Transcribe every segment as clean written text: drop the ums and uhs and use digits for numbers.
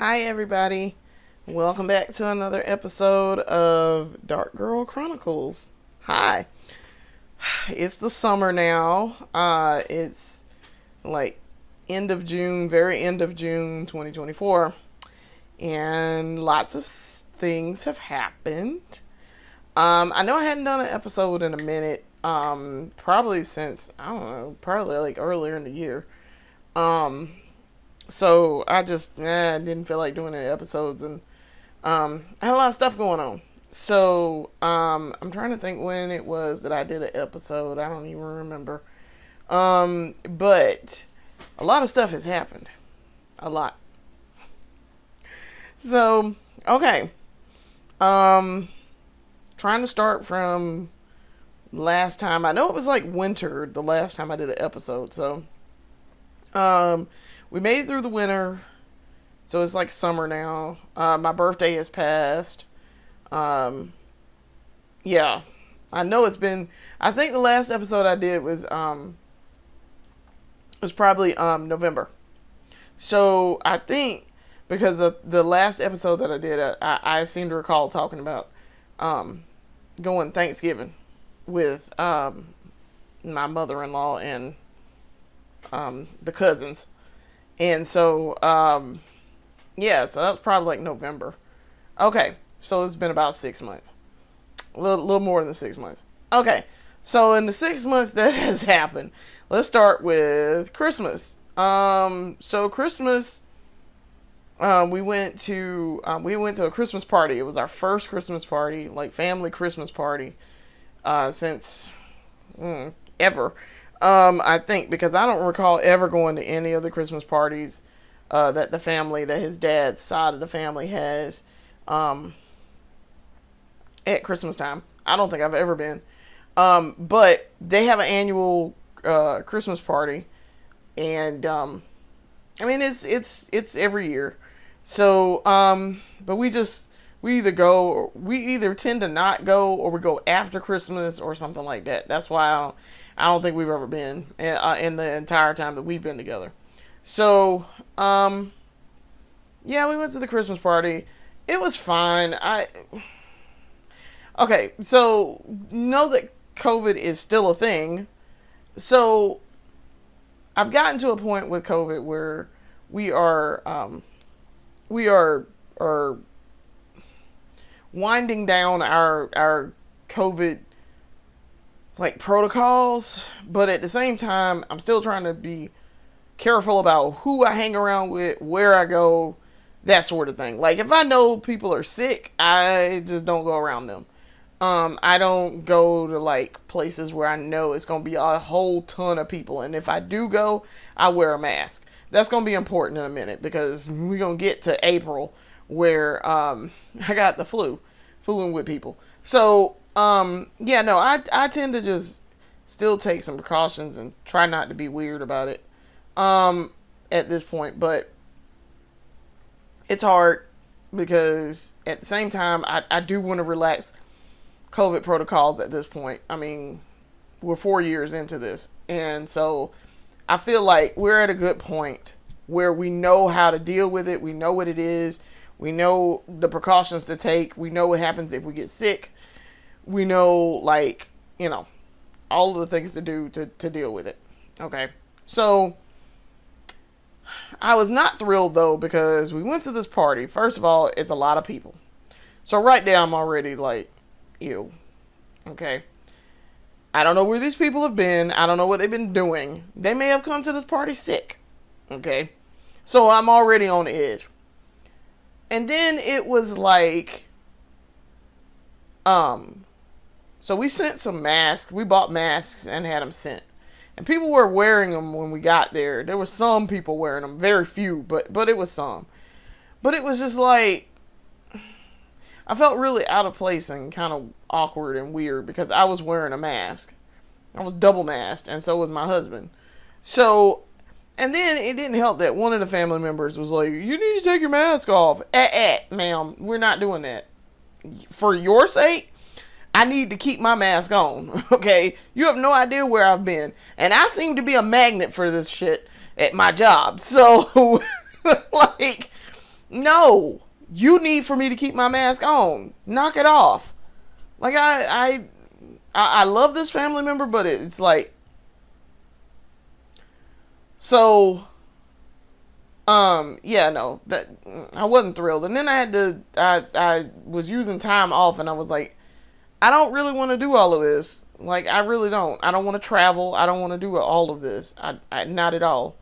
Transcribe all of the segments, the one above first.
Hi, everybody. Welcome back to another episode of Dark Girl Chronicles. Hi. It's the summer now. It's like end of June, very end of June 2024. And lots of things have happened. I know I hadn't done an episode in a minute. Probably since, I don't know, probably like earlier in the year. So I just didn't feel like doing any episodes, and I had a lot of stuff going on. So I'm trying to think when it was that I did an episode. I don't even remember. But a lot of stuff has happened. A lot. So okay. Trying to start from last time. I know it was like winter the last time I did an episode. So we made it through the winter, so it's like summer now. My birthday has passed. Yeah, I know it's been. I think the last episode I did was probably November. So I think because the last episode that I did, I seem to recall talking about going Thanksgiving with my mother-in-law and the cousins. And so, yeah, so that was probably like November. Okay, so it's been about 6 months. A little more than 6 months. Okay, so in the 6 months that has happened, let's start with Christmas. So Christmas, we went to a Christmas party. It was our first Christmas party, like family Christmas party, since ever. I think, because I don't recall ever going to any of the Christmas parties that his dad's side of the family has at Christmas time. I don't think I've ever been. But they have an annual Christmas party, and I mean it's every year. So but we either tend to not go, or we go after Christmas or something like that. That's why I don't think we've ever been in the entire time that we've been together. So, yeah, we went to the Christmas party. It was fine. Okay, so know that COVID is still a thing. So, I've gotten to a point with COVID where we are winding down our COVID like protocols, but at the same time I'm still trying to be careful about who I hang around with, where I go, that sort of thing. Like if I know people are sick, I just don't go around them. I don't go to like places where I know it's going to be a whole ton of people, and if I do go, I wear a mask. That's going to be important in a minute, because we're going to get to April where I got the fooling with people. So yeah, no, I tend to just still take some precautions and try not to be weird about it at this point. But it's hard, because at the same time I do want to relax COVID protocols at this point. I mean, we're 4 years into this, and so I feel like we're at a good point where we know how to deal with it. We know what it is. We know the precautions to take. We know what happens if we get sick. We know, like, all of the things to do to deal with it. Okay. So, I was not thrilled, though, because we went to this party. First of all, it's a lot of people. So, right there, I'm already like, ew. Okay. I don't know where these people have been. I don't know what they've been doing. They may have come to this party sick. Okay. So, I'm already on edge. And then it was like, so we sent some masks. We bought masks and had them sent. And people were wearing them when we got there. There were some people wearing them. Very few, but it was some. But it was just like, I felt really out of place and kind of awkward and weird, because I was wearing a mask. I was double masked, and so was my husband. So, and then it didn't help that one of the family members was like, you need to take your mask off. Ma'am, we're not doing that. For your sake, I need to keep my mask on, okay? You have no idea where I've been. And I seem to be a magnet for this shit at my job. So, like, No, you need for me to keep my mask on. Knock it off. Like I love this family member, but it's like so. Yeah, no, that I wasn't thrilled, and then I had to. I was using time off, and I was like, I don't really want to do all of this. Like, I really don't. I don't want to travel. I don't want to do all of this. I not at all.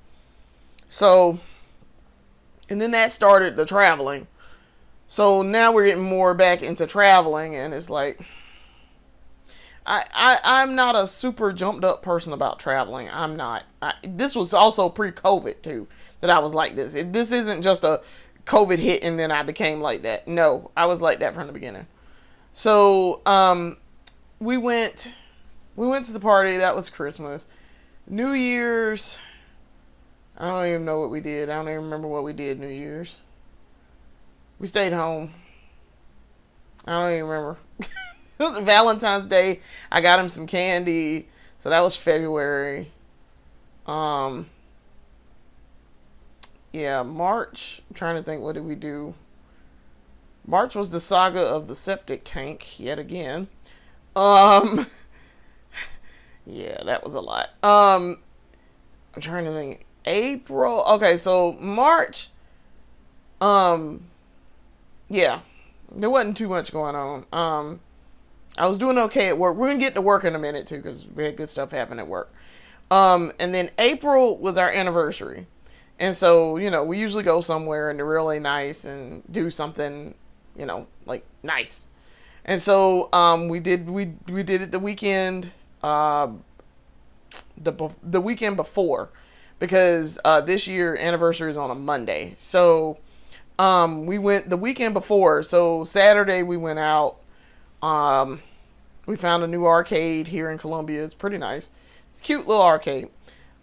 So, and then that started the traveling. So now we're getting more back into traveling, and it's like I'm not a super jumped up person about traveling. I'm not. This was also pre-COVID too that I was like this. This isn't just a COVID hit and then I became like that. No, I was like that from the beginning. So we went to the party. That was Christmas. New Year's. I don't even know what we did. I don't even remember what we did New Year's. We stayed home. I don't even remember. It was Valentine's Day. I got him some candy. So that was February. Um, yeah, March. I'm trying to think, what did we do? March was the saga of the septic tank yet again. Um, yeah, that was a lot. I'm trying to think. April. Okay, so March. Um, yeah, there wasn't too much going on. I was doing okay at work. We're gonna get to work in a minute too, because we had good stuff happen at work. And then April was our anniversary, and so we usually go somewhere and they're really nice and do something, like nice. And so we did it the weekend, the weekend before, because this year anniversary is on a Monday. So we went the weekend before. So Saturday we went out. We found a new arcade here in Columbia. It's pretty nice. It's a cute little arcade.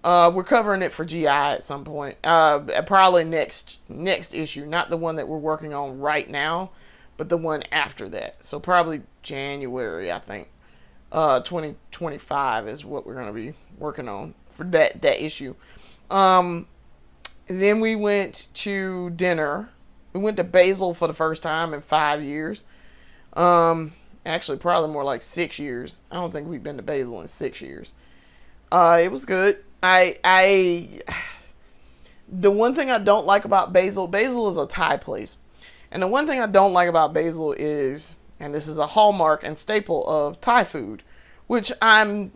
We're covering it for GI at some point. Probably next issue, not the one that we're working on right now, but the one after that. So probably January, I think. 2025 is what we're going to be working on for that issue. Then we went to dinner. We went to Basil for the first time in 5 years. Actually, probably more like 6 years. I don't think we've been to Basil in 6 years. It was good. The one thing I don't like about Basil is a Thai place. And the one thing I don't like about Basil is, and this is a hallmark and staple of Thai food, which I'm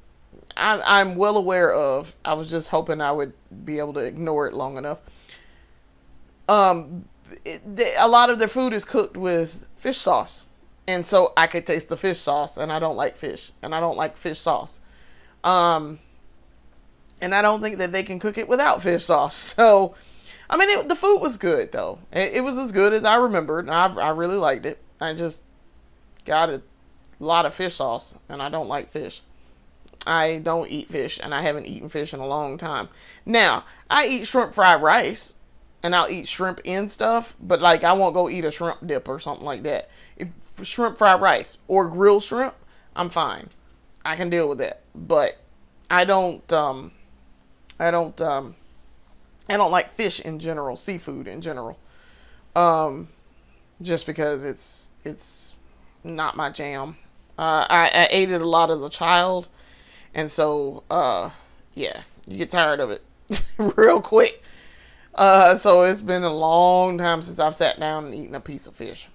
well aware of. I was just hoping I would be able to ignore it long enough. A lot of their food is cooked with fish sauce. And so I could taste the fish sauce, and I don't like fish, and I don't like fish sauce. And I don't think that they can cook it without fish sauce. So, I mean, the food was good, though. It was as good as I remembered. I really liked it. I just got a lot of fish sauce, and I don't like fish. I don't eat fish, and I haven't eaten fish in a long time. Now, I eat shrimp fried rice, and I'll eat shrimp in stuff, but like I won't go eat a shrimp dip or something like that. If shrimp fried rice or grilled shrimp, I'm fine. I can deal with that. But I don't like fish in general, seafood in general. Just because it's not my jam. I ate it a lot as a child, and so yeah, you get tired of it real quick. So it's been a long time since I've sat down and eaten a piece of fish.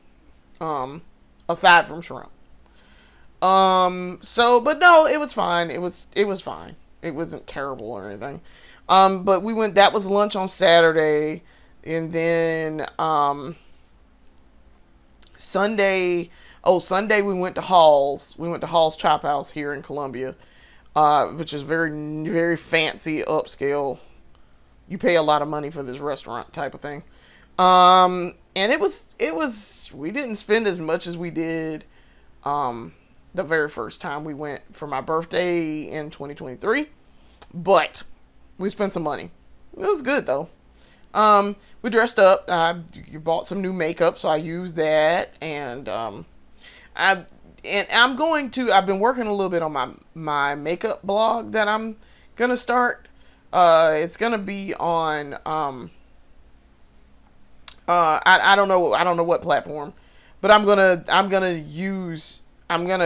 Aside from shrimp. But no, it was fine. It was fine. It wasn't terrible or anything. But that was lunch on Saturday, and then, Sunday we went to Hall's. We went to Hall's Chop House here in Columbia, which is very, very fancy, upscale. You pay a lot of money for this restaurant type of thing. And we didn't spend as much as we did, the very first time we went for my birthday in 2023, but we spent some money. It was good though. We dressed up. You bought some new makeup, so I used that, and I've been working a little bit on my makeup blog that I'm gonna start. It's gonna be on I don't know. I don't know what platform, but I'm gonna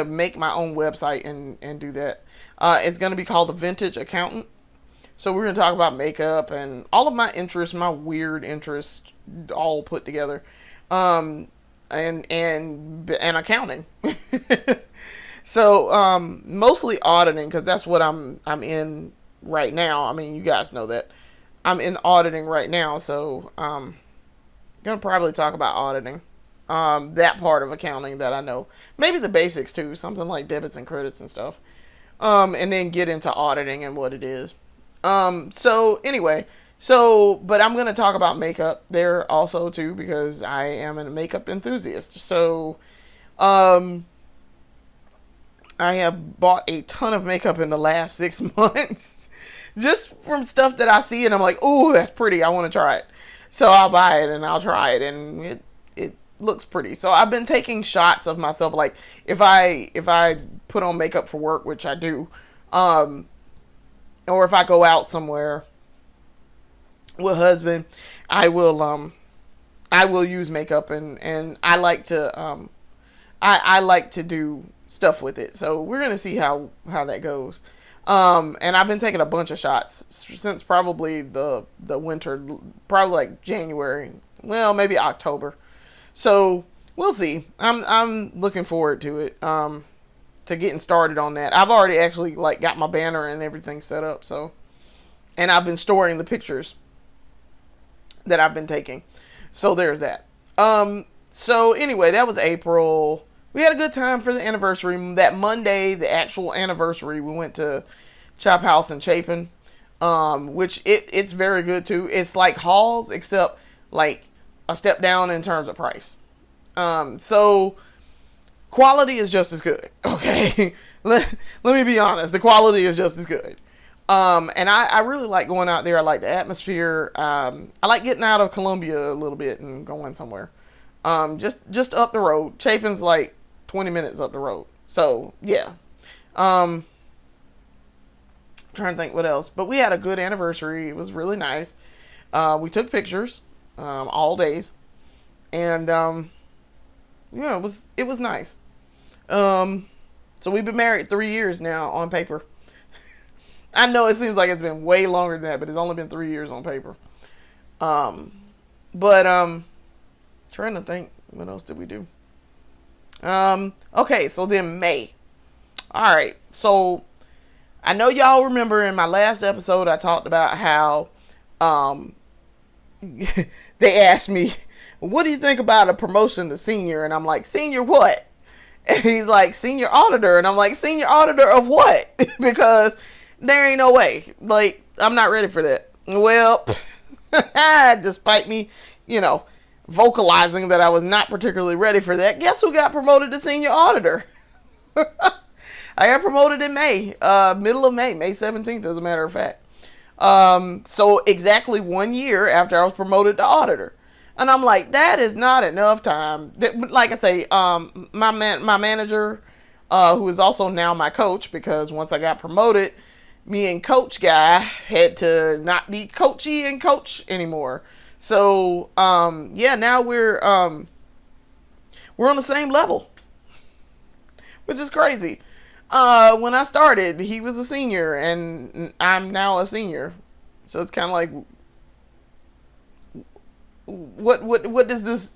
make my own website and do that. It's gonna be called the Vintage Accountant. So we're gonna talk about makeup and all of my interests, my weird interests, all put together, um, and accounting. So mostly auditing because that's what I'm in right now. I mean, you guys know that I'm in auditing right now, so gonna probably talk about auditing. That part of accounting that I know, maybe the basics too, something like debits and credits and stuff. And then get into auditing and what it is. So anyway, but I'm gonna talk about makeup there also too because I am a makeup enthusiast. So, um, I have bought a ton of makeup in the last 6 months, just from stuff that I see and I'm like, oh, that's pretty. I want to try it. So I'll buy it and I'll try it and it looks pretty. So I've been taking shots of myself, like if I put on makeup for work, which I do, um, or if I go out somewhere with husband, I will I will use makeup and I like to do stuff with it. So we're gonna see how that goes. And I've been taking a bunch of shots since probably the winter, probably like January, well maybe October. So we'll see. I'm looking forward to it. To getting started on that. I've already actually like got my banner and everything set up. So, and I've been storing the pictures that I've been taking. So there's that. So anyway, that was April. We had a good time for the anniversary. That Monday, the actual anniversary, we went to Chop House in Chapin, which it's very good too. It's like Halls, except like a step down in terms of price. So quality is just as good. Okay, let me be honest. The quality is just as good. And I really like going out there. I like the atmosphere. I like getting out of Columbia a little bit and going somewhere. Just up the road. Chapin's like 20 minutes up the road. So yeah. Trying to think what else. But we had a good anniversary. It was really nice. We took pictures all days, and yeah, it was nice. So we've been married 3 years now on paper. I know it seems like it's been way longer than that, but it's only been 3 years on paper. Um, but trying to think, what else did we do? Okay, so then May. All right, so I know y'all remember in my last episode I talked about how um they asked me, "What do you think about a promotion to senior?" And I'm like, "Senior what?" And he's like, "Senior auditor." And I'm like, "Senior auditor of what?" Because there ain't no way. Like, I'm not ready for that. Well, despite me, you know, vocalizing that I was not particularly ready for that, guess who got promoted to senior auditor? I got promoted in May, middle of May, May 17th, as a matter of fact. So exactly 1 year after I was promoted to auditor. And I'm like, that is not enough time. Like I say, my manager, who is also now my coach, because once I got promoted, me and coach guy had to not be coachy and coach anymore. So, yeah, now we're on the same level, which is crazy. When I started, he was a senior and I'm now a senior. So it's kind of like, what does this,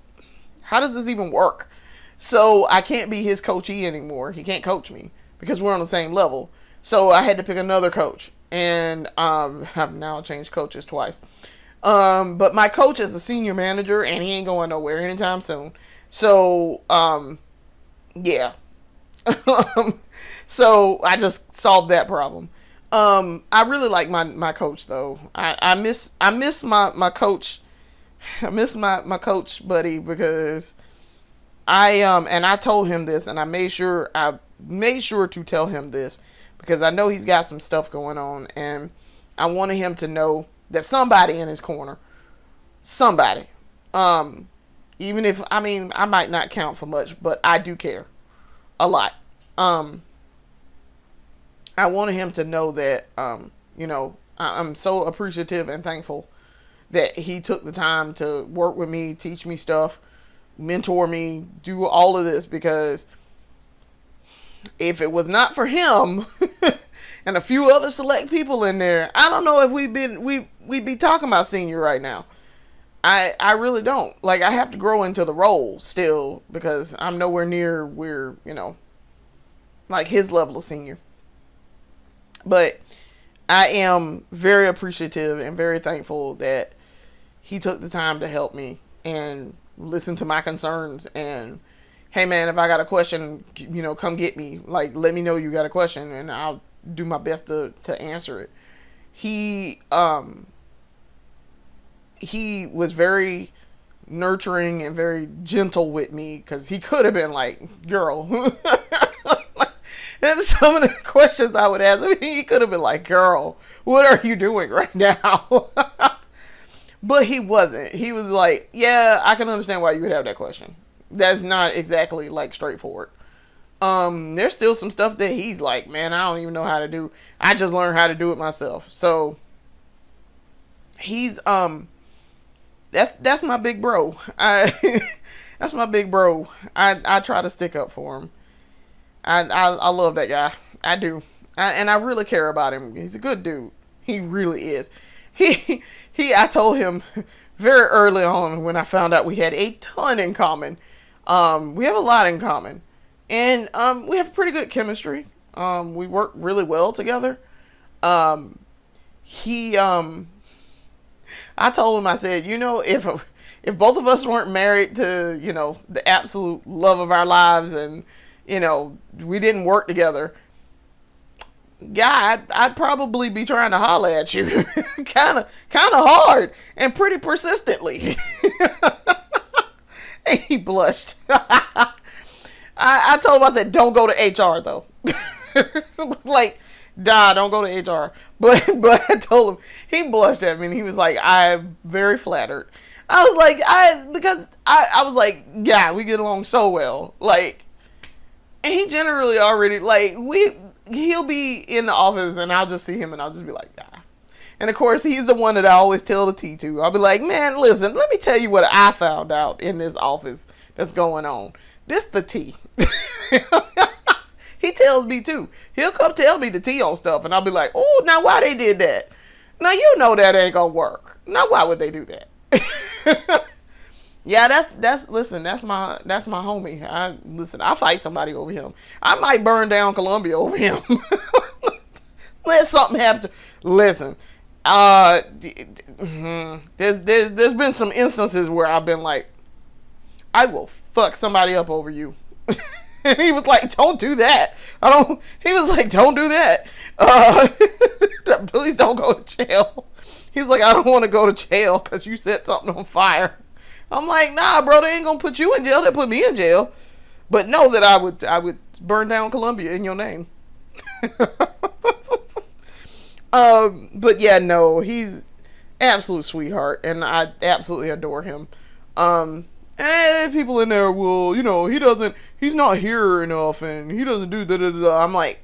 how does this even work? So I can't be his coachee anymore. He can't coach me because we're on the same level. So I had to pick another coach, and I've now changed coaches twice. But my coach is a senior manager, and he ain't going nowhere anytime soon. So yeah. So I just solved that problem. I really like my coach though. I miss my coach. I miss my coach buddy because and I told him this, and I made sure to tell him this because I know he's got some stuff going on, and I wanted him to know that somebody in his corner, somebody, even if I might not count for much, but I do care a lot. I wanted him to know that I'm so appreciative and thankful that he took the time to work with me, teach me stuff, mentor me, do all of this, because if it was not for him and a few other select people in there, I don't know if we'd be talking about senior right now. I really don't. Like, I have to grow into the role still, because I'm nowhere near where, like his level of senior. But I am very appreciative and very thankful that he took the time to help me and listen to my concerns. And hey man, if I got a question, come get me. Like, let me know you got a question and I'll do my best to answer it. He was very nurturing and very gentle with me, because he could have been like, girl. And some of the questions I would ask him, he could have been like, girl, what are you doing right now? But he wasn't. He was like, yeah, I can understand why you would have that question. That's not exactly like straightforward. There's still some stuff that he's like, man, I don't even know how to do. I just learned how to do it myself. So he's that's my big bro. That's my big bro. I try to stick up for him. I love that guy. I do. And I really care about him. He's a good dude. He really is. I told him very early on, when I found out we had a ton in common. We have a lot in common. And we have pretty good chemistry. We work really well together. I told him, I said, if both of us weren't married to, the absolute love of our lives, and, we didn't work together, God, I'd probably be trying to holler at you kind of hard and pretty persistently. And he blushed. I told him, I said, don't go to HR though. Like, nah, don't go to HR. But I told him, he blushed at me and he was like, I'm very flattered. I was like, because I was like, yeah, we get along so well. Like, and he generally already, like, he'll be in the office and I'll just see him and I'll just be like, yeah. And of course, he's the one that I always tell the tea to. I'll be like, man, listen, let me tell you what I found out in this office that's going on. This the tea. He tells me too. He'll come tell me the tea on stuff and I'll be like, oh, now why they did that? Now you know that ain't gonna work. Now why would they do that? Yeah, that's listen, that's my homie. I fight somebody over him. I might burn down Columbia over him. Let something happen. Listen, there's been some instances where I've been like, I will fuck somebody up over you. And he was like, don't do that. He was like, don't do that. Please don't go to jail. He's like, I don't want to go to jail because you set something on fire. I'm like, nah, bro, they ain't gonna put you in jail. They put me in jail. But know that I would burn down Columbia in your name. But yeah, no, he's absolute sweetheart, and I absolutely adore him. And people in there will, he's not here enough, and he doesn't do da-da-da. I'm like,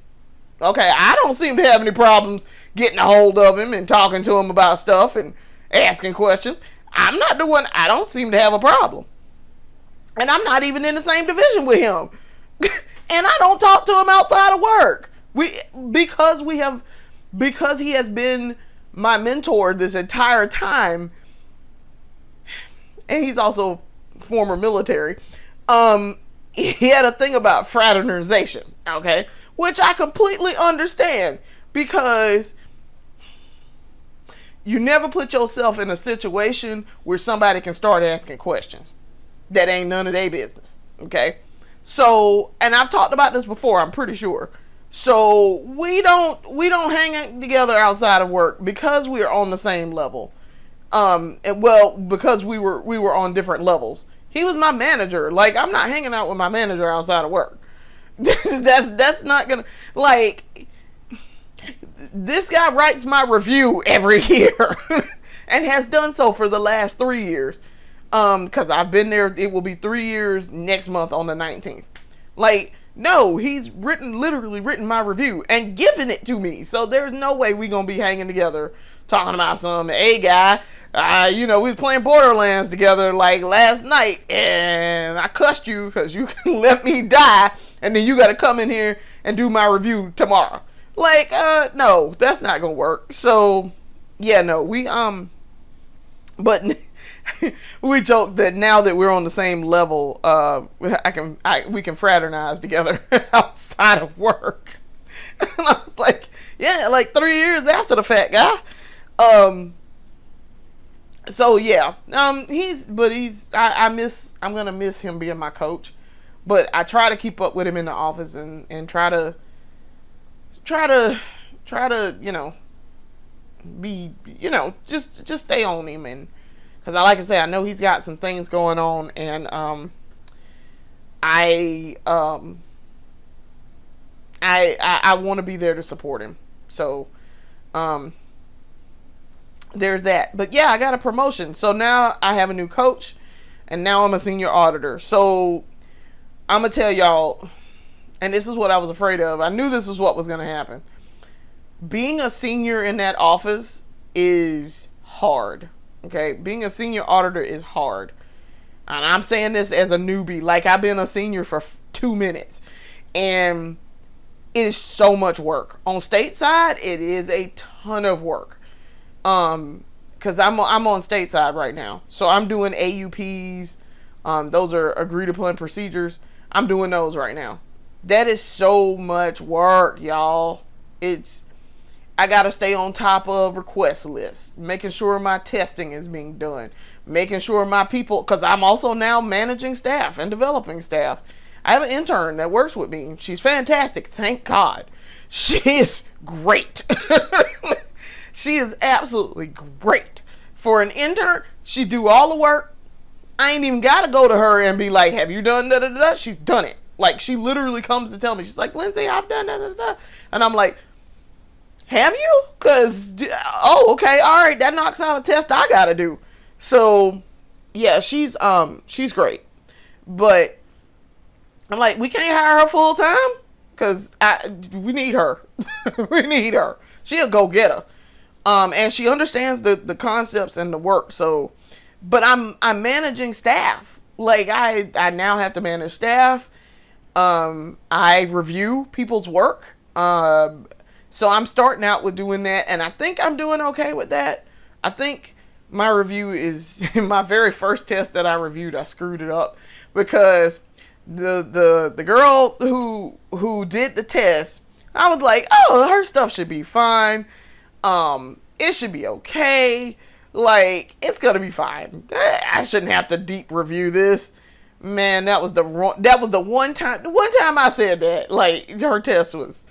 okay, I don't seem to have any problems getting a hold of him and talking to him about stuff and asking questions. I'm not the one. I don't seem to have a problem. And I'm not even in the same division with him. And I don't talk to him outside of work. Because he has been my mentor this entire time. And he's also former military. He had a thing about fraternization, okay? Which I completely understand, because you never put yourself in a situation where somebody can start asking questions. That ain't none of their business. Okay? So, and I've talked about this before, I'm pretty sure. So we don't hang together outside of work because we are on the same level. Because we were on different levels. He was my manager. Like, I'm not hanging out with my manager outside of work. That's not gonna, like, this guy writes my review every year and has done so for the last 3 years. Cause I've been there. It will be 3 years next month on the 19th. Like, no, he's literally written my review and given it to me. So there's no way we gonna be hanging together talking about some, hey guy, We was playing Borderlands together like last night, and I cussed you because you let me die, and then you got to come in here and do my review tomorrow. Like, no, that's not gonna work. So, yeah, no, but we joke that now that we're on the same level, we can fraternize together outside of work. And I was like, yeah, like 3 years after the fact, guy. So yeah, I'm gonna miss him being my coach, but I try to keep up with him in the office and try to be, just stay on him, and because like I say, I know he's got some things going on, and I want to be there to support him. So there's that. But yeah, I got a promotion. So now I have a new coach, and now I'm a senior auditor. So I'm going to tell y'all, and this is what I was afraid of. I knew this was what was going to happen. Being a senior in that office is hard. Okay? Being a senior auditor is hard. And I'm saying this as a newbie. Like, I've been a senior for 2 minutes. And it is so much work. On stateside, it is a ton of work. Because I'm on stateside right now, so I'm doing AUPs. Those are agreed upon procedures. I'm doing those right now. That is so much work, y'all. I gotta stay on top of request lists, making sure my testing is being done, making sure my people, because I'm also now managing staff and developing staff. I have an intern that works with me. She's fantastic. Thank God. She is great. She is absolutely great. For an intern, she do all the work. I ain't even got to go to her and be like, have you done da-da-da-da? She's done it. Like, she literally comes to tell me. She's like, Lindsay, I've done da-da-da-da. And I'm like, have you? Because, okay, all right, that knocks out a test I got to do. So, yeah, she's great. But I'm like, we can't hire her full time? Because we need her. We need her. She'll go get her. And she understands the concepts and the work. So, but I'm managing staff. Like, I now have to manage staff. I review people's work. So I'm starting out with doing that, and I think I'm doing okay with that. I think my review is my very first test that I reviewed. I screwed it up because the girl who did the test, I was like, oh, her stuff should be fine. It should be okay. Like, it's gonna be fine. I shouldn't have to deep review this. Man, that was the one time I said that. Like, her test was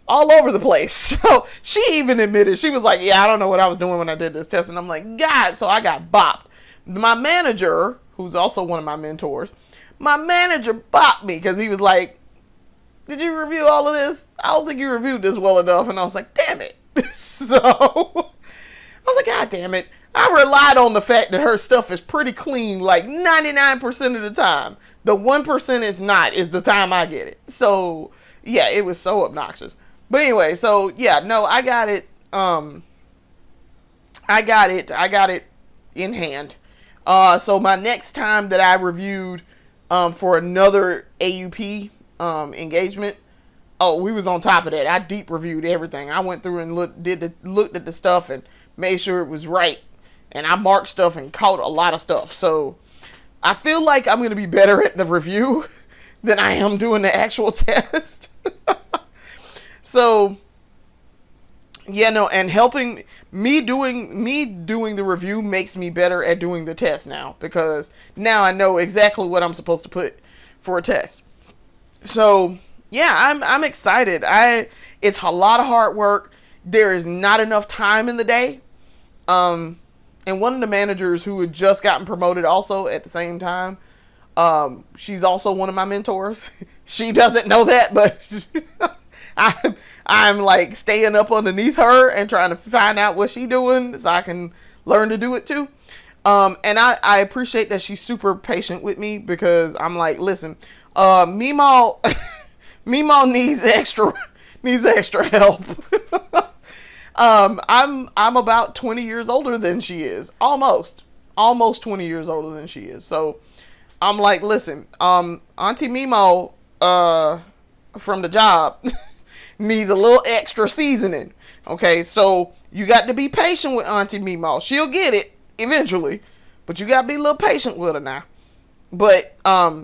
all over the place. So she even admitted, she was like, yeah, I don't know what I was doing when I did this test. And I'm like, God, so I got bopped. My manager, who's also one of my mentors, my manager bopped me because he was like, did you review all of this? I don't think you reviewed this well enough. And I was like, damn it. So I was like, God damn it. I relied on the fact that her stuff is pretty clean like 99% of the time. The 1% is not, is the time I get it. So yeah, it was so obnoxious. But anyway, so yeah, no, I got it. I got it in hand. So my next time that I reviewed for another AUP engagement, we was on top of that. I deep reviewed everything. I went through and looked at the stuff and made sure it was right. And I marked stuff and caught a lot of stuff. So I feel like I'm going to be better at the review than I am doing the actual test. So yeah, no, and helping me doing the review makes me better at doing the test now, because now I know exactly what I'm supposed to put for a test. So yeah, I'm excited. It's a lot of hard work. There is not enough time in the day. And one of the managers who had just gotten promoted also at the same time, she's also one of my mentors. She doesn't know that, but I'm like staying up underneath her and trying to find out what she's doing so I can learn to do it too. And I appreciate that she's super patient with me, because I'm like, listen, Meemaw needs extra help. I'm about 20 years older than she is. Almost 20 years older than she is. So I'm like, listen, Auntie Mimo, from the job needs a little extra seasoning. Okay, so you got to be patient with Auntie Mimo. She'll get it eventually, but you got to be a little patient with her now. But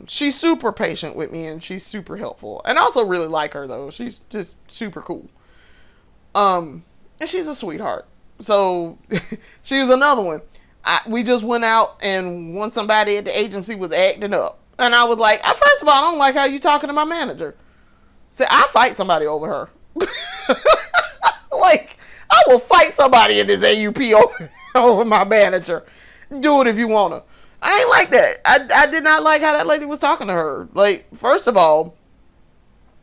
she's super patient with me, and she's super helpful. And I also really like her, though. She's just super cool. And she's a sweetheart. So she was another one. We just went out, and when somebody at the agency was acting up, and I was like, first of all, I don't like how you talking to my manager. Say, I fight somebody over her. Like, I will fight somebody in this AUP over my manager. Do it if you want to. I ain't like that. I did not like how that lady was talking to her. Like, first of all,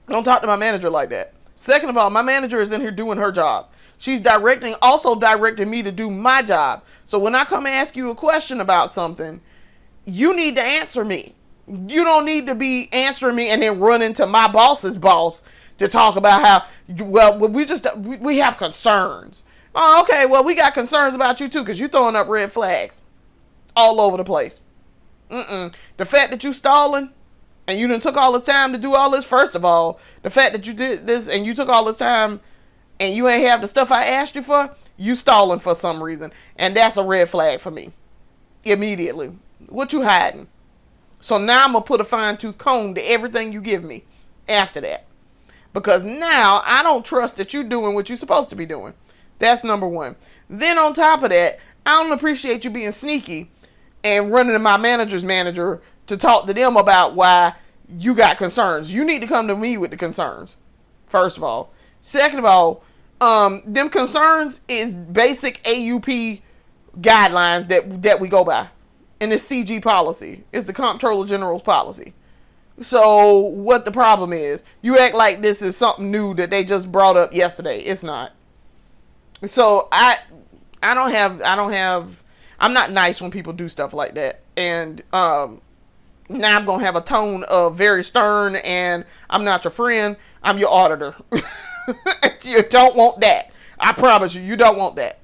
don't talk to my manager like that. Second of all, my manager is in here doing her job. She's also directing me to do my job. So when I come and ask you a question about something, you need to answer me. You don't need to be answering me and then run into my boss's boss to talk about how, well, we have concerns. Oh, okay, well, we got concerns about you too, because you're throwing up red flags all over the place. The fact that you stalling and you done took all this time to do all this, first of all, the fact that you did this and you took all this time and you ain't have the stuff I asked you for, you stalling for some reason. And that's a red flag for me. Immediately. What you hiding? So now I'm going to put a fine-tooth comb to everything you give me after that. Because now I don't trust that you're doing what you're supposed to be doing. That's number one. Then on top of that, I don't appreciate you being sneaky and running to my manager's manager to talk to them about why you got concerns. You need to come to me with the concerns, first of all. Second of all, them concerns is basic AUP guidelines that we go by. And it's CG policy. It's the Comptroller General's policy. So what the problem is, you act like this is something new that they just brought up yesterday. It's not. So I'm not nice when people do stuff like that. And now I'm going to have a tone of very stern, and I'm not your friend. I'm your auditor. You don't want that. I promise you, you don't want that.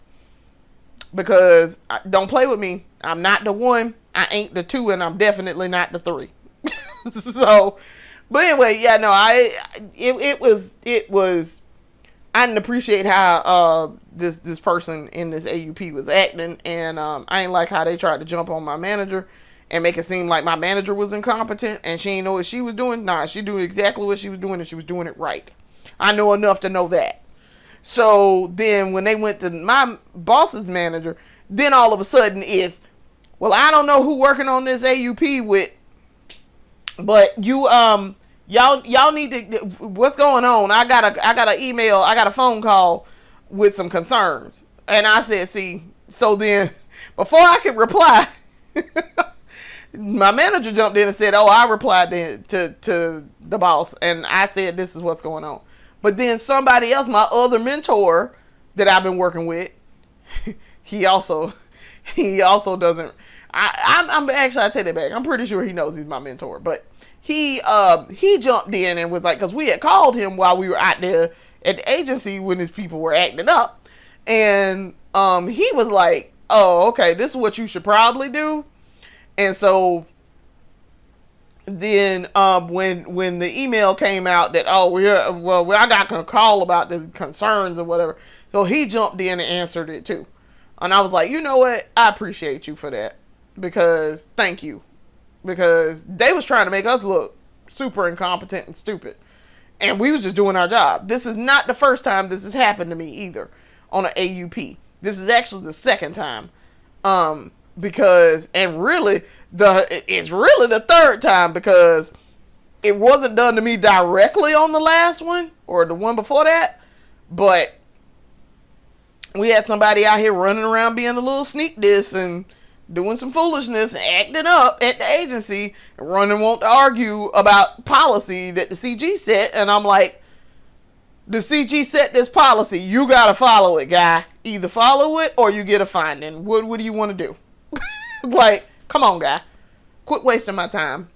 Because don't play with me. I'm not the 1. I ain't the 2, and I'm definitely not the 3. So, but anyway, yeah, no, it was, I didn't appreciate how this person in this AUP was acting, and I ain't like how they tried to jump on my manager and make it seem like my manager was incompetent and she ain't know what she was doing. Nah, she doing exactly what she was doing, and she was doing it right. I know enough to know that. So then when they went to my boss's manager, then all of a sudden it's, well, I don't know who working on this AUP with, but you y'all need to, what's going on? I got an email, I got a phone call with some concerns. And I said, see, so then before I could reply, my manager jumped in and said, oh, I replied to the boss, and I said, this is what's going on. But then somebody else, my other mentor that I've been working with, he also doesn't, I'm actually, I take it back. I'm pretty sure he knows he's my mentor, but he jumped in and was like, cause we had called him while we were out there at the agency when his people were acting up. And, he was like, oh, okay, this is what you should probably do. And so then, when the email came out that, oh, I got a call about this concerns or whatever. So he jumped in and answered it too. And I was like, you know what? I appreciate you for that, because thank you, because they was trying to make us look super incompetent and stupid. And we was just doing our job. This is not the first time this has happened to me either on an AUP. This is actually the second time. Because, and really, it's really the third time, because it wasn't done to me directly on the last one or the one before that, but we had somebody out here running around being a little sneak this and doing some foolishness and acting up at the agency and running want to argue about policy that the CG set. And I'm like, the CG set this policy. You got to follow it, guy. Either follow it or you get a finding. What do you want to do? Like, come on, guy. Quit wasting my time.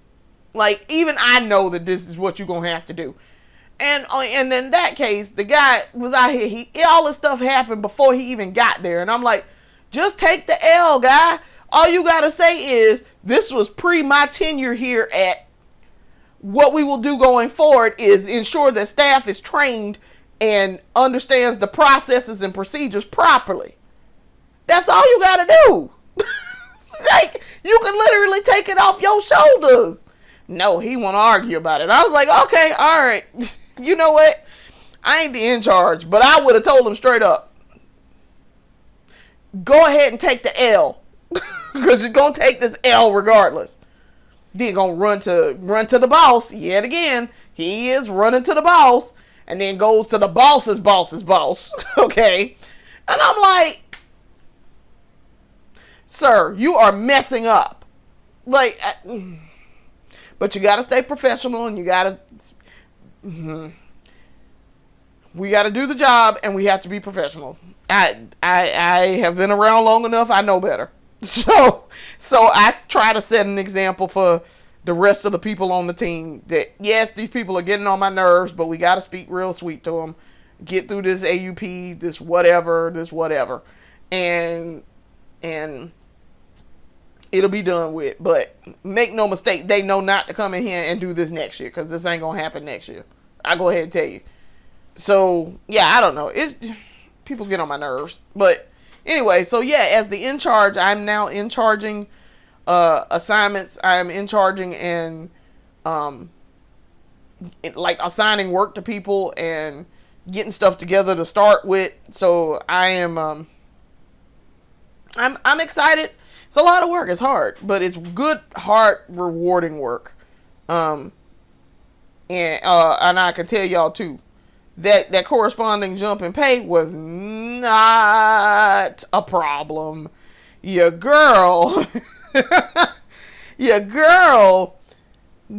Like, even I know that this is what you're going to have to do. And in that case, the guy was out here. All this stuff happened before he even got there, and I'm like, just take the L, guy. All you gotta say is this was pre my tenure here at. What we will do going forward is ensure that staff is trained and understands the processes and procedures properly. That's all you gotta do. Like, you can literally take it off your shoulders. No, he want to argue about it. I was like, okay, all right. You know what? I ain't the in charge, but I would have told him straight up. Go ahead and take the L. Because you're going to take this L regardless. Then gonna run to the boss yet again. He is running to the boss, and then goes to the boss's boss. Okay, and I'm like, sir, you are messing up. Like, but you gotta stay professional, and you gotta. We gotta do the job, and we have to be professional. I have been around long enough. I know better. So I try to set an example for the rest of the people on the team that, yes, these people are getting on my nerves, but we got to speak real sweet to them. Get through this AUP, this whatever. And it'll be done with. But make no mistake, they know not to come in here and do this next year, because this ain't going to happen next year. I go ahead and tell you. So, yeah, I don't know. People get on my nerves. But anyway, so yeah, as the in charge, I'm now in charging assignments. I'm in charging and like assigning work to people and getting stuff together to start with. So I am I'm excited. It's a lot of work. It's hard, but it's good, hard, rewarding work. And I can tell y'all too, that corresponding jump in pay was not a problem. Your girl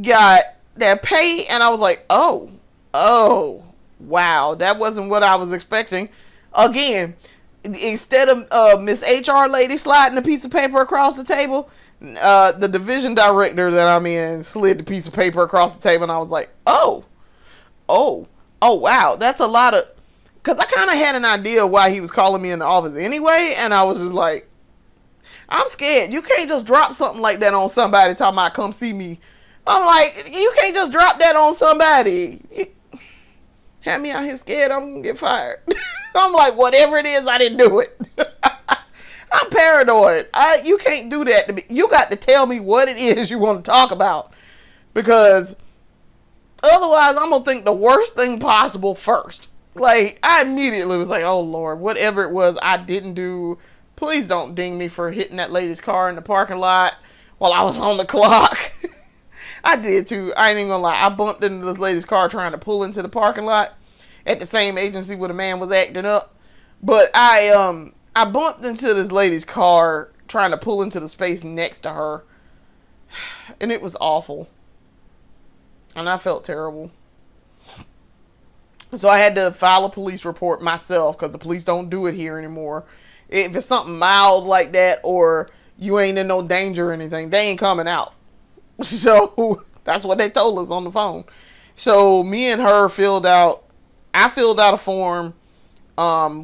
got that pay, and I was like, oh, wow, that wasn't what I was expecting. Again, instead of Miss HR lady sliding a piece of paper across the table, the division director that I'm in slid the piece of paper across the table, and I was like, oh, wow, that's a lot of, because I kind of had an idea why he was calling me in the office anyway, and I was just like, I'm scared. You can't just drop something like that on somebody talking about come see me. I'm like, you can't just drop that on somebody. Have me out here scared, I'm going to get fired. I'm like, whatever it is, I didn't do it. I'm paranoid. You can't do that to me. You got to tell me what it is you want to talk about. Because otherwise, I'm going to think the worst thing possible first. Like, I immediately was like, oh, Lord, whatever it was I didn't do, please don't ding me for hitting that lady's car in the parking lot while I was on the clock. I did too. I ain't even gonna lie. I bumped into this lady's car trying to pull into the parking lot at the same agency where the man was acting up. But I bumped into this lady's car trying to pull into the space next to her. And it was awful. And I felt terrible. So I had to file a police report myself, because the police don't do it here anymore. If it's something mild like that, or you ain't in no danger or anything, they ain't coming out. So that's what they told us on the phone. So me and her I filled out a form.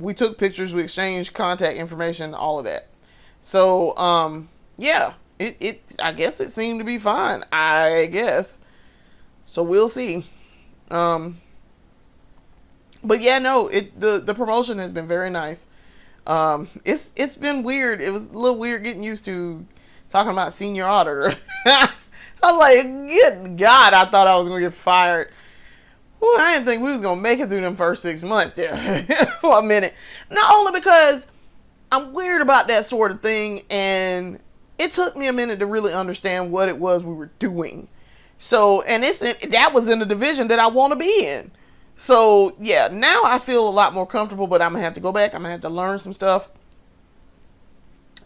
We took pictures, we exchanged contact information, all of that. So yeah, I guess it seemed to be fine, I guess. So we'll see. But yeah, no, the promotion has been very nice. It's been weird. It was a little weird getting used to talking about senior auditor. I was like, good God, I thought I was going to get fired. Well, I didn't think we was going to make it through them first 6 months there for a minute. Not only because I'm weird about that sort of thing, and it took me a minute to really understand what it was we were doing. So, and that was in the division that I want to be in. So, yeah, now I feel a lot more comfortable, but I'm going to have to go back. I'm going to have to learn some stuff.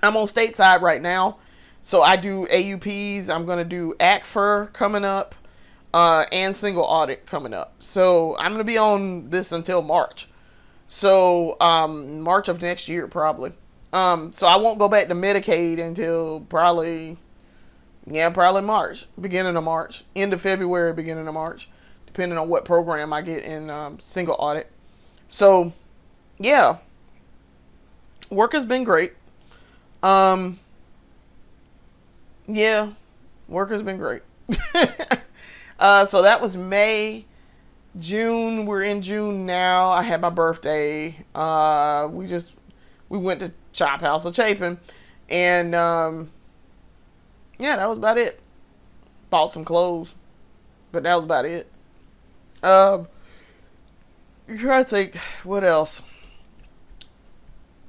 I'm on stateside right now. So I do AUPs. I'm going to do ACFR coming up, and single audit coming up. So I'm going to be on this until March. So, March of next year, probably. So I won't go back to Medicaid until probably March, beginning of March, end of February, beginning of March, depending on what program I get in single audit. So, yeah, work has been great. Um, yeah, work has been great. So that was May. June, we're in June now. I had my birthday. We went to Chop House of Chapin, and yeah, that was about it. Bought some clothes, but that was about it. I'm trying to think what else.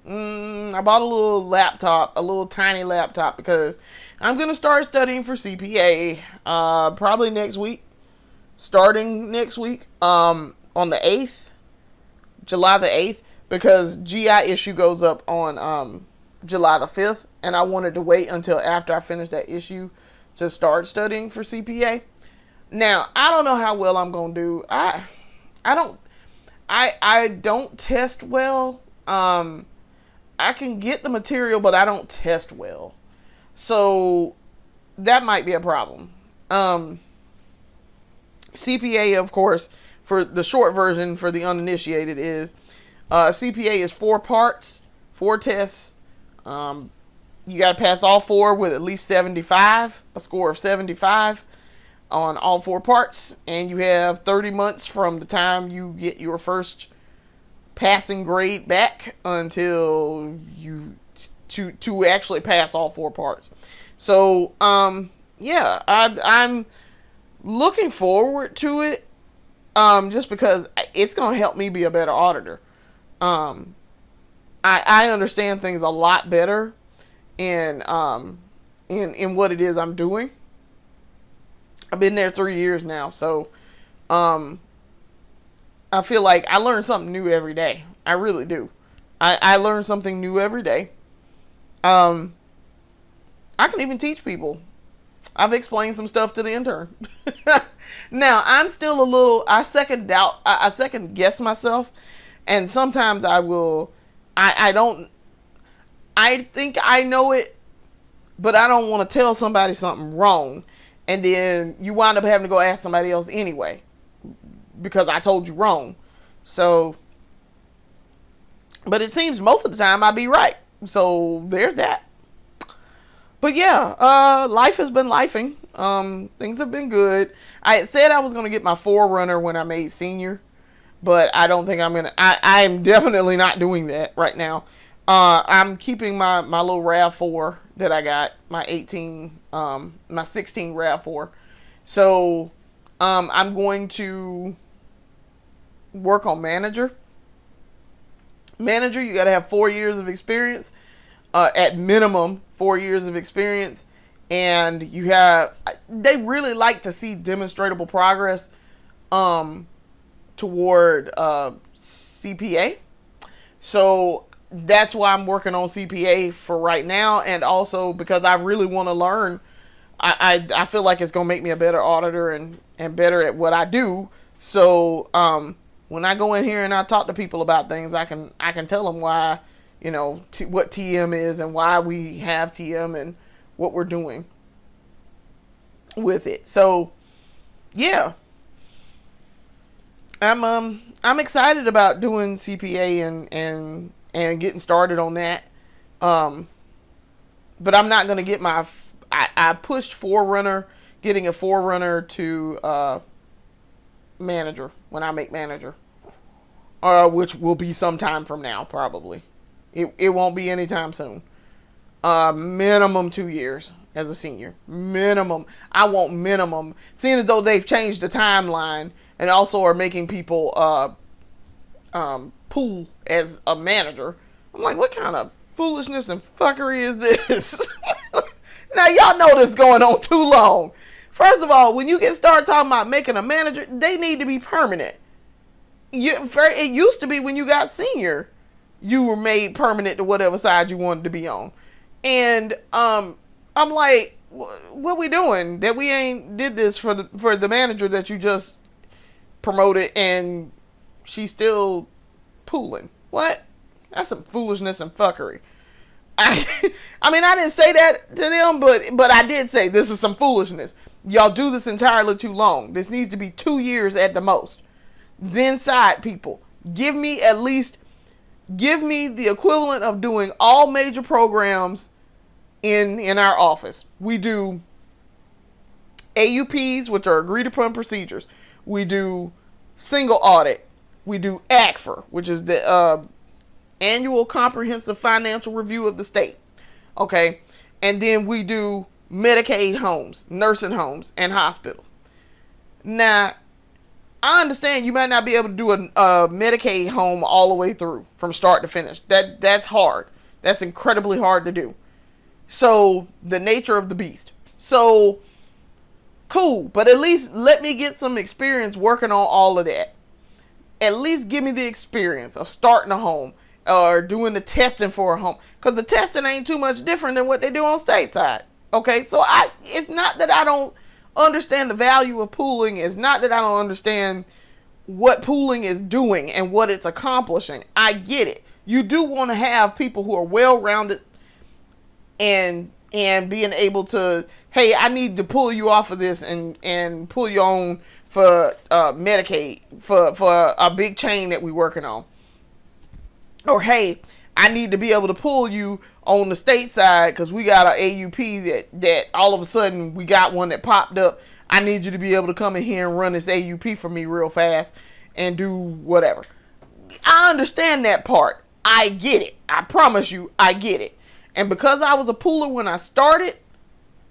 I bought a little laptop, a little tiny laptop, because I'm gonna start studying for CPA. Probably next week. Starting next week, on the 8th, July the 8th, because GI issue goes up on July the 5th, and I wanted to wait until after I finished that issue to start studying for CPA. Now, I don't know how well I'm gonna do. I don't test well. I can get the material, but I don't test well. So that might be a problem. CPA, of course, for the short version for the uninitiated is CPA is 4 parts, 4 tests. You got to pass all 4 with at least 75, a score of 75 on all 4 parts, and you have 30 months from the time you get your first passing grade back until you to actually pass all 4 parts. So yeah, I'm looking forward to it, just because it's going to help me be a better auditor. I understand things a lot better in what it is I'm doing. I've been there 3 years now, so I feel like I learn something new every day. I really do. I learn something new every day. I can even teach people. I've explained some stuff to the intern. Now, I'm still a little, I second guess myself. And sometimes I think I know it, but I don't want to tell somebody something wrong. And then you wind up having to go ask somebody else anyway, because I told you wrong. So, but it seems most of the time I'd be right. So there's that. But yeah, life has been lifing. Things have been good. I had said I was going to get my forerunner when I made senior, but I don't think I'm going to. I am definitely not doing that right now. I'm keeping my little RAV4 that I got, my 16 RAV4. So, I'm going to work on manager. Manager, you got to have 4 years of experience. At minimum 4 years of experience, and they really like to see demonstrable progress toward CPA. So that's why I'm working on CPA for right now, and also because I really want to learn. I feel like it's gonna make me a better auditor and better at what I do. So when I go in here and I talk to people about things, I can tell them why, what TM is and why we have TM and what we're doing with it. So, yeah, I'm excited about doing CPA and getting started on that. But I'm not gonna get I pushed forerunner, getting a forerunner to manager when I make manager, which will be sometime from now probably. It won't be anytime soon. Minimum 2 years as a senior. Minimum. I want minimum. Seeing as though they've changed the timeline and also are making people pool as a manager. I'm like, what kind of foolishness and fuckery is this? Now, y'all know this is going on too long. First of all, when you start talking about making a manager, they need to be permanent. It used to be when you got senior, you were made permanent to whatever side you wanted to be on. And I'm like, what we doing? That we ain't did this for the manager that you just promoted and she's still pooling. What? That's some foolishness and fuckery. I mean, I didn't say that to them, but I did say this is some foolishness. Y'all do this entirely too long. This needs to be 2 years at the most. Then side people, give me the equivalent of doing all major programs in our office. We do AUPs, which are agreed upon procedures. We do single audit. We do ACFR, which is the annual comprehensive financial review of the state. Okay. And then we do Medicaid homes, nursing homes, and hospitals. Now, I understand you might not be able to do a Medicaid home all the way through from start to finish. That's hard. That's incredibly hard to do. So, the nature of the beast. So, cool. But at least let me get some experience working on all of that. At least give me the experience of starting a home or doing the testing for a home. Because the testing ain't too much different than what they do on stateside. Okay, so it's not that I don't understand the value of pooling. It's not that I don't understand what pooling is doing and what it's accomplishing. I get it. You do want to have people who are well-rounded and being able to, hey, I need to pull you off of this and pull you on for Medicaid for a big chain that we're working on. Or, hey, I need to be able to pull you on the state side because we got an AUP that all of a sudden we got one that popped up. I need you to be able to come in here and run this AUP for me real fast and do whatever. I understand that part. I get it. I promise you, I get it. And because I was a pooler when I started,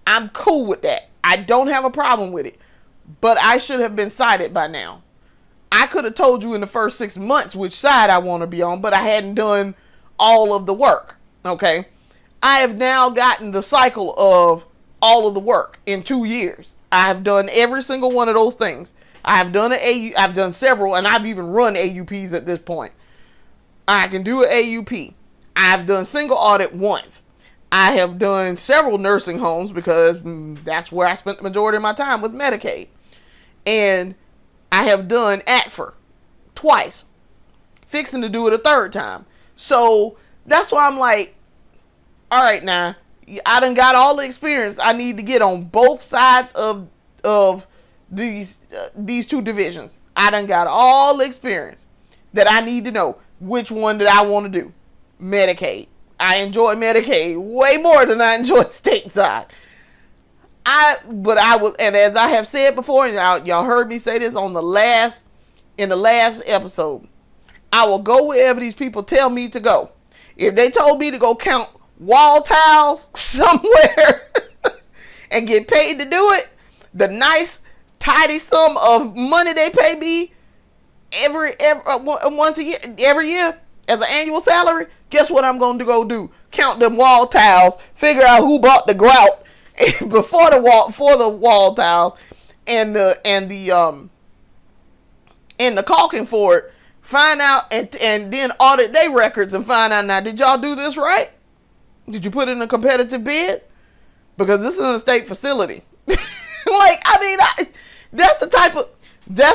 I'm cool with that. I don't have a problem with it. But I should have been cited by now. I could have told you in the first 6 months which side I want to be on, but I hadn't done all of the work. Okay. I have now gotten the cycle of all of the work in 2 years. I have done every single one of those things. I've done several, and I've even run AUPs at this point. I can do an AUP. I've done single audit once. I have done several nursing homes because that's where I spent the majority of my time with Medicaid. And I have done ACFR twice. Fixing to do it a third time. So that's why I'm like, all right, now I done got all the experience I need to get on both sides of these two divisions. I done got all the experience that I need to know which one that I want to do. Medicaid. I enjoy Medicaid way more than I enjoy stateside. And as I have said before, and y'all heard me say this in the last episode, I will go wherever these people tell me to go. If they told me to go count wall tiles somewhere and get paid to do it, the nice tidy sum of money they pay me every year as an annual salary, guess what I'm going to go do? Count them wall tiles, figure out who bought the grout before the wall tiles and the caulking for it. Find out and then audit their records and find out, now, did y'all do this right? Did you put in a competitive bid? Because this is a state facility. That's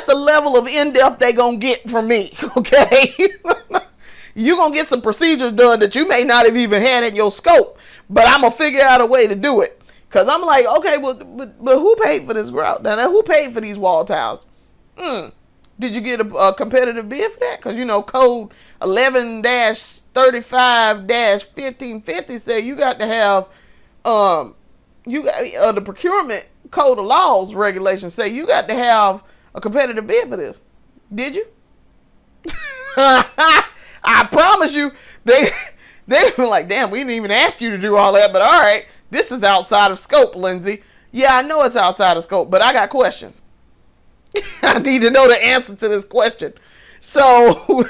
the level of in-depth they gonna get from me, okay? You're gonna get some procedures done that you may not have even had in your scope, but I'm gonna figure out a way to do it. Because I'm like, okay, well, but who paid for this grout? Now, who paid for these wall tiles? Did you get a competitive bid for that? Because, code 11-35-1550 say you got to have, the procurement code of laws regulations say you got to have a competitive bid for this. Did you? I promise you, they were like, damn, we didn't even ask you to do all that, but all right, this is outside of scope, Lindsay. Yeah, I know it's outside of scope, but I got questions. I need to know the answer to this question. So,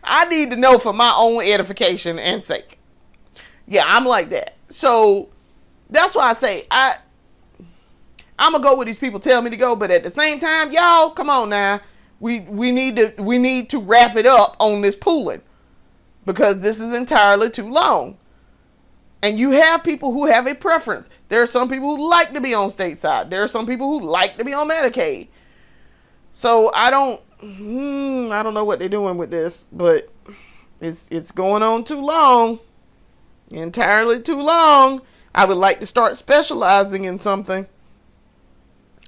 I need to know for my own edification and sake. Yeah, I'm like that. So, that's why I say, I'm going to go where these people tell me to go, but at the same time, y'all, come on now. We need to wrap it up on this pooling because this is entirely too long. And you have people who have a preference. There are some people who like to be on stateside. There are some people who like to be on Medicaid. So I don't know what they're doing with this, but it's going on too long. Entirely too long. I would like to start specializing in something.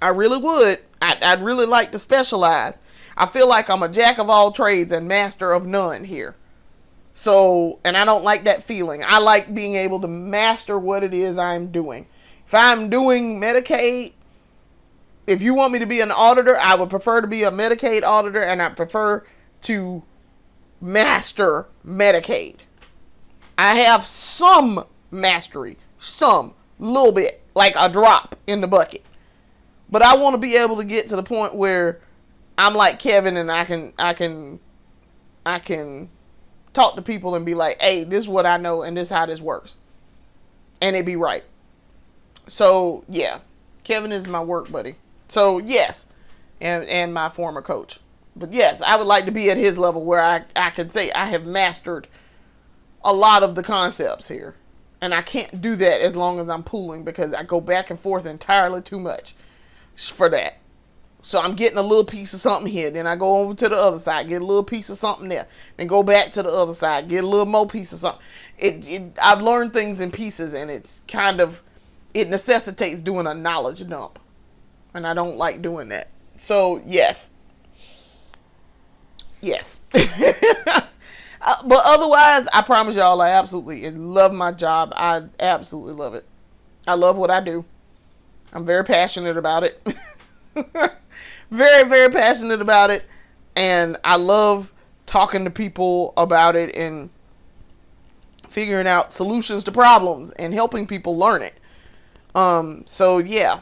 I really would. I'd really like to specialize. I feel like I'm a jack of all trades and master of none here. So, and I don't like that feeling. I like being able to master what it is I'm doing. If I'm doing Medicaid, if you want me to be an auditor, I would prefer to be a Medicaid auditor, and I prefer to master Medicaid. I have some mastery, some little bit, like a drop in the bucket. But I want to be able to get to the point where I'm like Kevin, and I can talk to people and be like, hey, this is what I know, and this is how this works, and it be right. So yeah, Kevin is my work buddy. So yes, and my former coach. But yes, I would like to be at his level where I can say I have mastered a lot of the concepts here. And I can't do that as long as I'm pooling, because I go back and forth entirely too much for that. So I'm getting a little piece of something here, then I go over to the other side, get a little piece of something there, then go back to the other side, get a little more piece of something. I've learned things in pieces, and it's kind of, it necessitates doing a knowledge dump. And I don't like doing that. So yes. But otherwise, I promise y'all, I absolutely love my job. I absolutely love it. I love what I do. I'm very passionate about it. Very, very passionate about it. And I love talking to people about it and figuring out solutions to problems and helping people learn it. So yeah,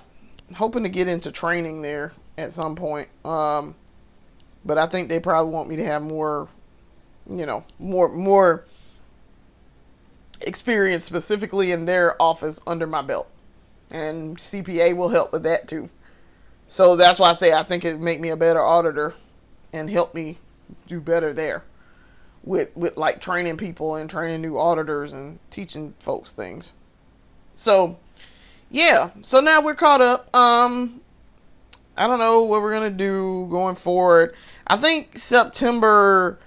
hoping to get into training there at some point. But I think they probably want me to have more, more experience specifically in their office under my belt. And CPA will help with that too. So that's why I say I think it would make me a better auditor and help me do better there with like training people and training new auditors and teaching folks things. So yeah, so now we're caught up. I don't know what we're gonna do going forward. I think September,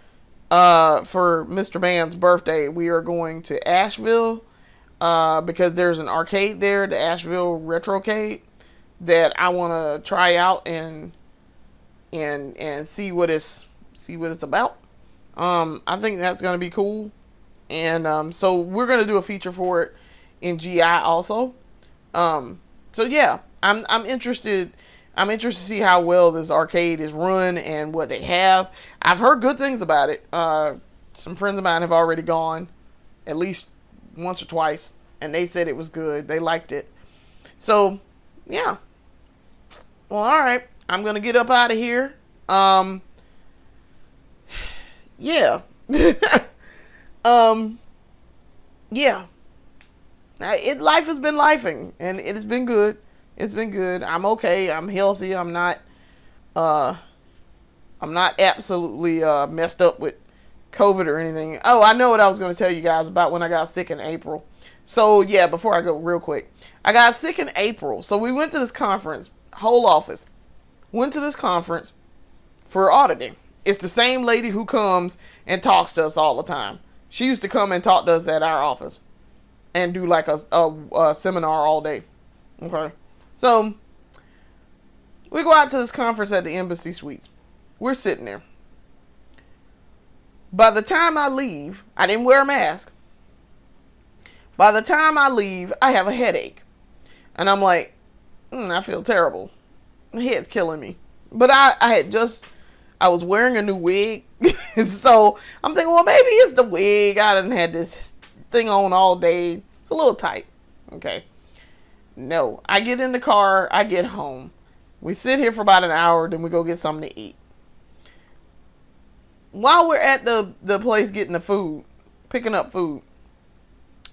for Mr. Man's birthday, we are going to Asheville, because there's an arcade there, the Asheville Retrocade, that I want to try out and see what it's about. I think that's gonna be cool, and so we're gonna do a feature for it in GI also. So yeah, I'm interested. I'm interested to see how well this arcade is run and what they have. I've heard good things about it. Some friends of mine have already gone at least once or twice, and they said it was good. They liked it. So yeah. Well, all right. I'm gonna get up out of here. Yeah. Yeah. Life has been lifing, and it has been good. It's been good. I'm okay. I'm healthy. I'm not absolutely messed up with COVID or anything. Oh, I know what I was going to tell you guys about when I got sick in April. So yeah, before I go real quick, I got sick in April. So we went to this conference, whole office went to this conference for auditing. It's the same lady who comes and talks to us all the time. She used to come and talk to us at our office and do like a seminar all day. Okay. So we go out to this conference at the Embassy Suites. We're sitting there. By the time I leave, I didn't wear a mask. By the time I leave, I have a headache. And I'm like, I feel terrible. My head's killing me. But I was wearing a new wig. So I'm thinking, well, maybe it's the wig. I done had this thing on all day. It's a little tight. Okay. No, I get in the car, I get home. We sit here for about an hour, then we go get something to eat. While we're at the place getting the food, picking up food,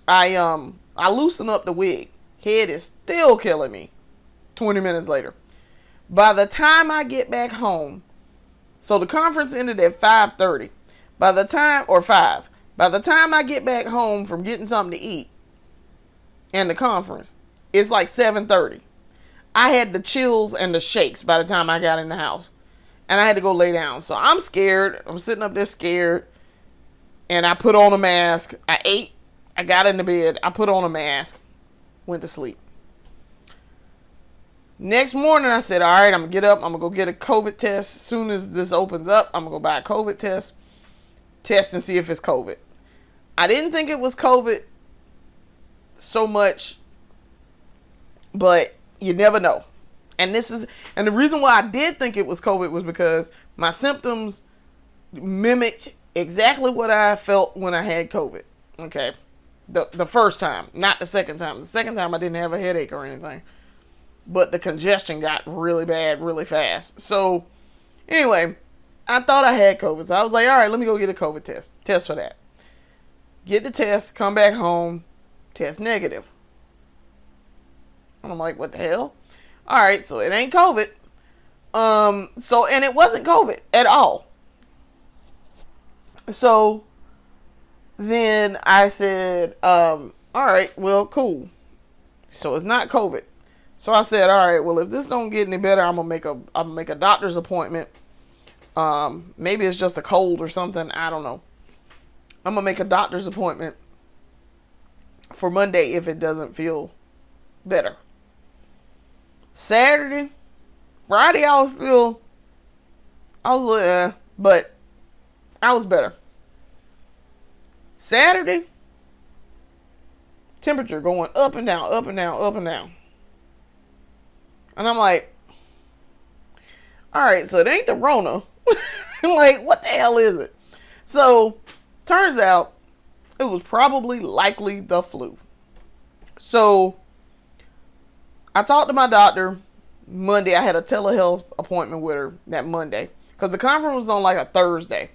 I loosen up the wig. Head is still killing me. 20 minutes later. By the time I get back home, so the conference ended at 5:30. By the time I get back home from getting something to eat and the conference, it's like 7:30. I had the chills and the shakes by the time I got in the house. And I had to go lay down. So I'm scared. I'm sitting up there scared. And I put on a mask. I ate I got into bed. I put on a mask. Went to sleep. Next morning, I said, all right, I'm going to get up. I'm going to go get a COVID test. As soon as this opens up, I'm going to go buy a COVID test and see if it's COVID. I didn't think it was COVID so much, but you never know. And the reason why I did think it was COVID was because my symptoms mimicked exactly what I felt when I had COVID. Okay. The first time, not the second time. The second time I didn't have a headache or anything, but the congestion got really bad really fast. So anyway, I thought I had COVID. So I was like, all right, let me go get a COVID test for that. Get the test, come back home, test negative. And I'm like, what the hell? All right, so it ain't COVID. And it wasn't COVID at all. So then I said, all right, well, cool. So it's not COVID. So I said, all right, well, if this don't get any better, I'm gonna make a doctor's appointment. Maybe it's just a cold or something. I don't know. I'm gonna make a doctor's appointment for Monday if it doesn't feel better. Saturday, Friday, I was but I was better. Saturday, temperature going up and down, up and down, up and down. And I'm like, all right, so it ain't the Rona. Like, what the hell is it? So, turns out, it was probably likely the flu. So, I talked to my doctor Monday. I had a telehealth appointment with her that Monday. Because the conference was on like a Thursday.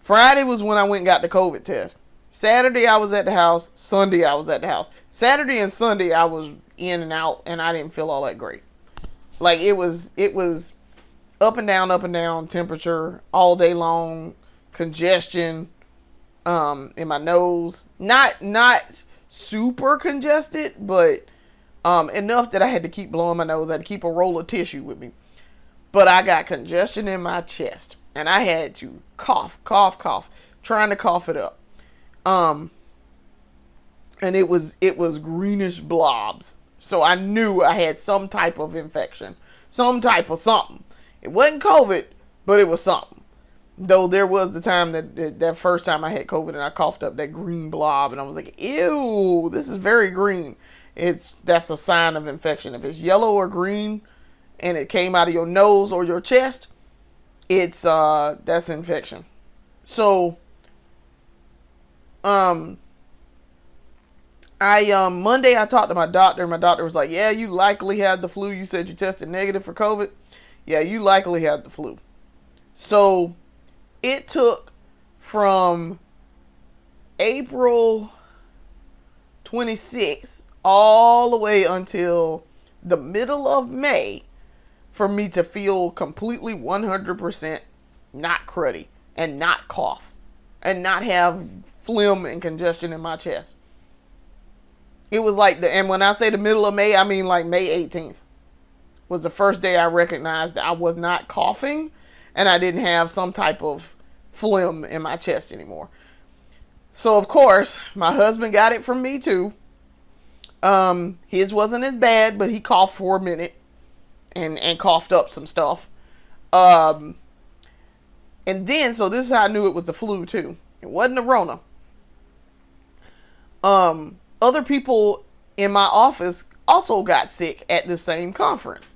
Friday was when I went and got the COVID test. Saturday, I was at the house. Sunday, I was at the house. Saturday and Sunday, I was in and out, and I didn't feel all that great. Like, it was up and down temperature all day long, congestion in my nose. Not super congested, but enough that I had to keep blowing my nose. I had to keep a roll of tissue with me. But I got congestion in my chest, and I had to cough, trying to cough it up. And it was greenish blobs. So I knew I had some type of infection, some type of something. It wasn't COVID, but it was something. Though there was the time that first time I had COVID and I coughed up that green blob, and I was like, ew, this is very green. That's a sign of infection. If it's yellow or green and it came out of your nose or your chest, that's infection. So Monday I talked to my doctor, and my doctor was like, yeah, you likely had the flu. You said you tested negative for COVID. Yeah, you likely had the flu. So it took from April 26th all the way until the middle of May for me to feel completely 100% not cruddy and not cough and not have phlegm and congestion in my chest. It was like and when I say the middle of May, I mean like May 18th was the first day I recognized that I was not coughing and I didn't have some type of phlegm in my chest anymore. So of course, my husband got it from me too. His wasn't as bad, but he coughed for a minute and coughed up some stuff. And then, so this is how I knew it was the flu too. It wasn't the Rona. Other people in my office also got sick at the same conference.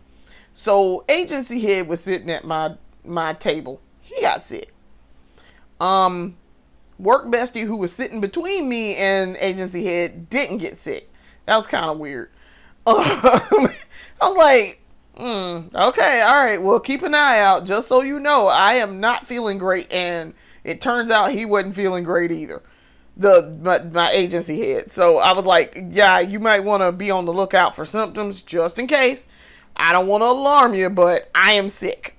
So agency head was sitting at my table. He got sick. Work bestie who was sitting between me and agency head didn't get sick. That was kind of weird. I was like, okay, all right, well, keep an eye out. Just so you know, I am not feeling great. And it turns out he wasn't feeling great either. My agency head. So I was like, yeah, you might want to be on the lookout for symptoms just in case. I don't want to alarm you, but I am sick.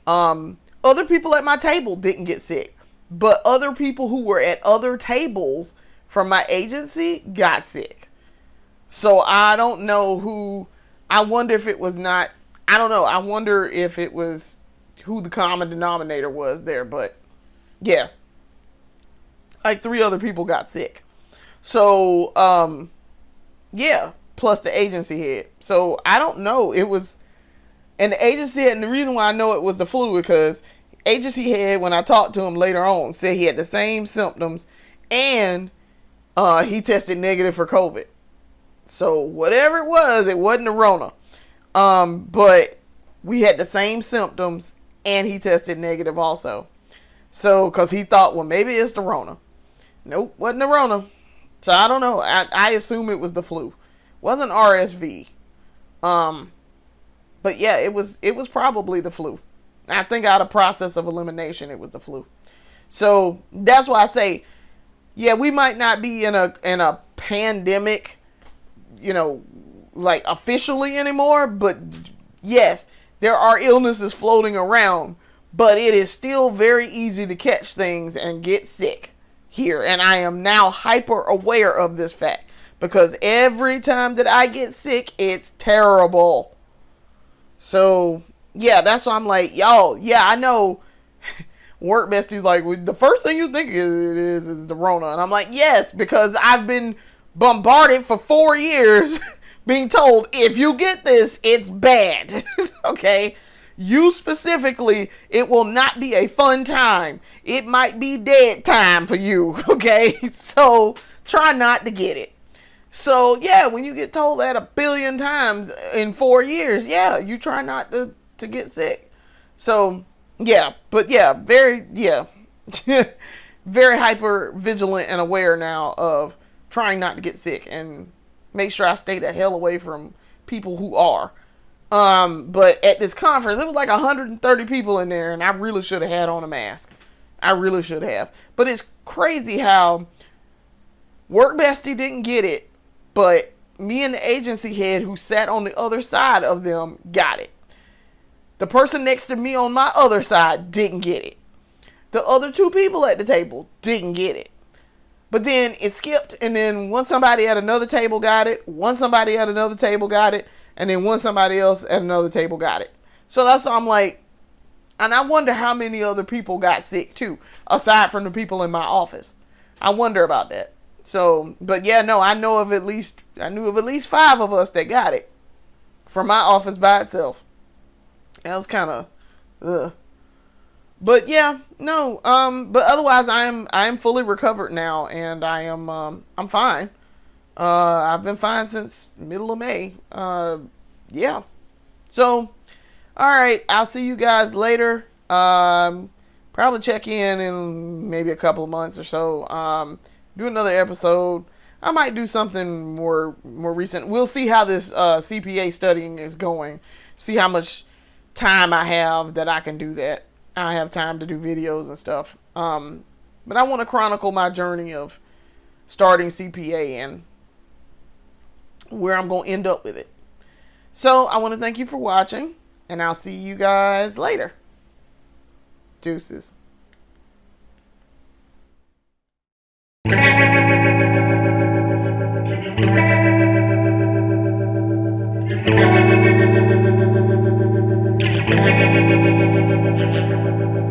Other people at my table didn't get sick, but other people who were at other tables from my agency got sick. So I don't know who. I wonder if it was not. I don't know. I wonder if it was who the common denominator was there, but yeah. Like 3 other people got sick. So, yeah, plus the agency head. So I don't know. It was, and the agency head, and the reason why I know it was the flu because agency head, when I talked to him later on, said he had the same symptoms, and he tested negative for COVID. So whatever it wasn't the Rona. But we had the same symptoms, and he tested negative also. So, because he thought, well, maybe it's the Rona. Nope, wasn't the Rona. So I don't know. I assume it was the flu. Wasn't RSV. Um, but yeah, it was probably the flu. I think out of process of elimination, it was the flu. So that's why I say, yeah, we might not be in a pandemic, you know, like officially anymore, but yes, there are illnesses floating around, but it is still very easy to catch things and get sick here. And I am now hyper aware of this fact because every time that I get sick, it's terrible. So, yeah, that's why I'm like, y'all, yeah, I know work besties like, well, the first thing you think is the Rona. And I'm like, yes, because I've been bombarded for 4 years being told, if you get this, it's bad. Okay? You specifically, it will not be a fun time. It might be dead time for you. Okay? So, try not to get it. So, yeah, when you get told that 1 billion times in 4 years, yeah, you try not to get sick. So, yeah, but yeah, very hyper vigilant and aware now of trying not to get sick and make sure I stay the hell away from people who are. But at this conference, it was like 130 people in there, and I really should have had on a mask. I really should have. But it's crazy how Work Bestie didn't get it, but me and the agency head who sat on the other side of them got it. The person next to me on my other side didn't get it. The other two people at the table didn't get it. But then it skipped, and then one somebody at another table got it, one somebody at another table got it, and then one somebody else at another table got it. So that's why I'm like, and I wonder how many other people got sick too, aside from the people in my office. I wonder about that. So, but yeah, no, I knew of at least 5 of us that got it from my office by itself. That was kind of, ugh. But yeah, no, but otherwise I'm fully recovered now, and I'm fine. I've been fine since middle of May. Yeah. So, all right, I'll see you guys later. Probably check in maybe a couple of months or so. Do another episode. I might do something more recent. We'll see how this CPA studying is going. See how much time I have that I can do that. I have time to do videos and stuff. But I want to chronicle my journey of starting CPA and where I'm going to end up with it. So I want to thank you for watching, and I'll see you guys later. Deuces.